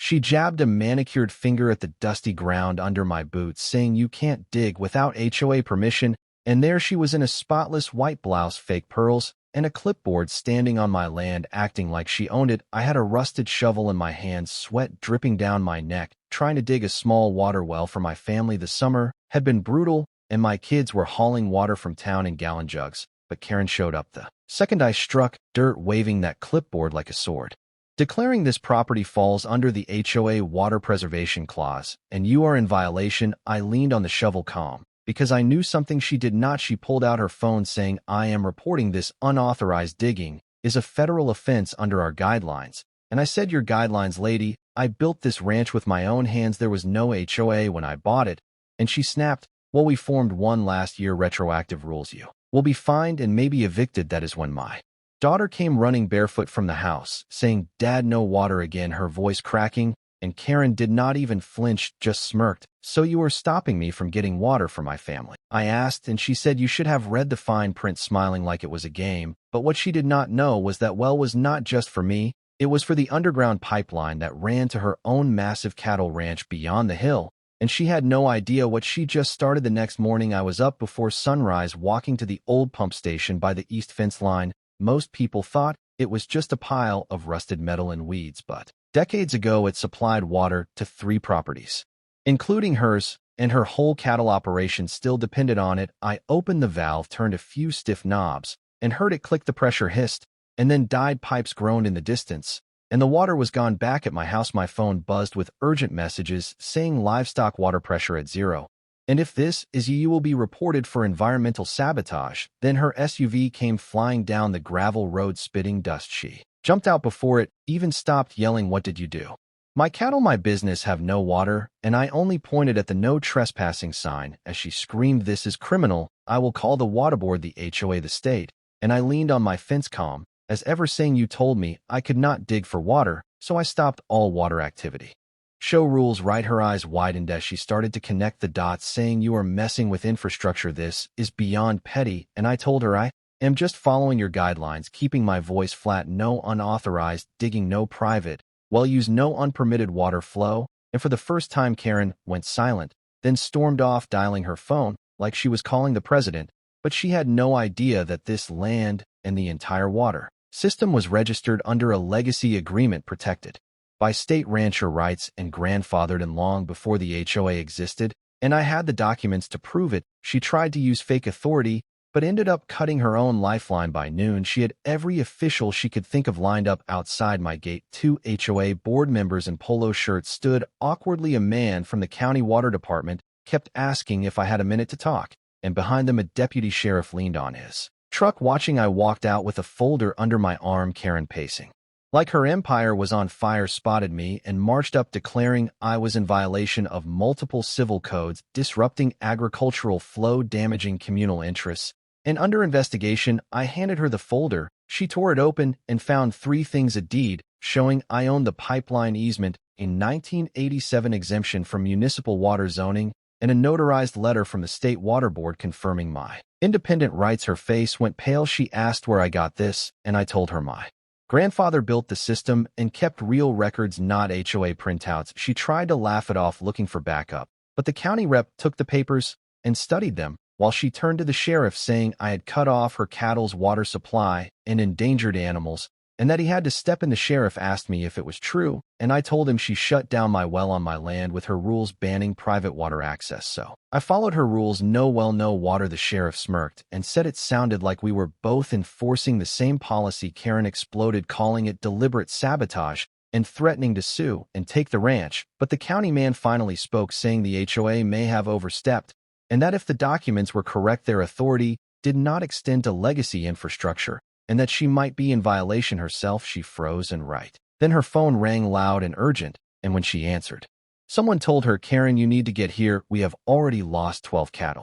She jabbed a manicured finger at the dusty ground under my boots, saying you can't dig without HOA permission, and there she was in a spotless white blouse, fake pearls, and a clipboard standing on my land acting like she owned it. I had a rusted shovel in my hands, sweat dripping down my neck, trying to dig a small water well for my family. The summer had been brutal, and my kids were hauling water from town in gallon jugs, but Karen showed up the second I struck dirt, waving that clipboard like a sword, declaring this property falls under the HOA Water Preservation Clause, and you are in violation. I leaned on the shovel calm, because I knew something she did not. She pulled out her phone saying, I am reporting this unauthorized digging is a federal offense under our guidelines. And I said, your guidelines, lady? I built this ranch with my own hands. There was no HOA when I bought it. And she snapped, well, we formed one last year. Retroactive rules. You will be fined and maybe evicted. That is when my daughter came running barefoot from the house, saying, Dad, no water again, her voice cracking, and Karen did not even flinch, just smirked. So you were stopping me from getting water for my family? I asked, and she said you should have read the fine print, smiling like it was a game. But what she did not know was that well was not just for me. It was for the underground pipeline that ran to her own massive cattle ranch beyond the hill, and she had no idea what she just started. The next morning I was up before sunrise, walking to the old pump station by the east fence line. Most people thought it was just a pile of rusted metal and weeds, but decades ago it supplied water to 3 properties, including hers, and her whole cattle operation still depended on it. I opened the valve, turned a few stiff knobs, and heard it click. The pressure hissed, and then died. Pipes groaned in the distance, and the water was gone. Back at my house, my phone buzzed with urgent messages saying livestock water pressure at 0. And if this is you will be reported for environmental sabotage. Then her SUV came flying down the gravel road, spitting dust. She jumped out before it even stopped, yelling, what did you do? My cattle, my business, have no water, and I only pointed at the no trespassing sign as she screamed, this is criminal. I will call the water board, the HOA, the state. And I leaned on my fence calm as ever, saying you told me I could not dig for water, so I stopped all water activity. Show rules, right? Her eyes widened as she started to connect the dots, saying you are messing with infrastructure. This is beyond petty. And I told her I am just following your guidelines, keeping my voice flat. No unauthorized digging, no private well use, no unpermitted water flow. And for the first time Karen went silent, then stormed off, dialing her phone like she was calling the president. But she had no idea that this land and the entire water system was registered under a legacy agreement protected by state rancher rights and grandfathered in long before the HOA existed, and I had the documents to prove it. She tried to use fake authority, but ended up cutting her own lifeline. By noon, she had every official she could think of lined up outside my gate. 2 HOA board members in polo shirts stood awkwardly. A man from the county water department kept asking if I had a minute to talk, and behind them a deputy sheriff leaned on his truck watching. I walked out with a folder under my arm. Karen, pacing like her empire was on fire, spotted me and marched up, declaring I was in violation of multiple civil codes, disrupting agricultural flow, damaging communal interests, and under investigation. I handed her the folder. She tore it open and found 3 things: a deed showing I owned the pipeline easement, a 1987 exemption from municipal water zoning, and a notarized letter from the state water board confirming my independent rights. Her face went pale. She asked where I got this, and I told her my grandfather built the system and kept real records, not HOA printouts. She tried to laugh it off, looking for backup, but the county rep took the papers and studied them while she turned to the sheriff, saying I had cut off her cattle's water supply and endangered animals, and that he had to step in. The sheriff asked me if it was true, and I told him she shut down my well on my land with her rules banning private water access. So I followed her rules. No well, no water. The sheriff smirked and said it sounded like we were both enforcing the same policy. Karen exploded, calling it deliberate sabotage and threatening to sue and take the ranch. But the county man finally spoke, saying the HOA may have overstepped, and that if the documents were correct, their authority did not extend to legacy infrastructure, and that she might be in violation herself. She froze and right then her phone rang loud and urgent, and when she answered, someone told her, Karen, you need to get here. We have already lost 12 cattle.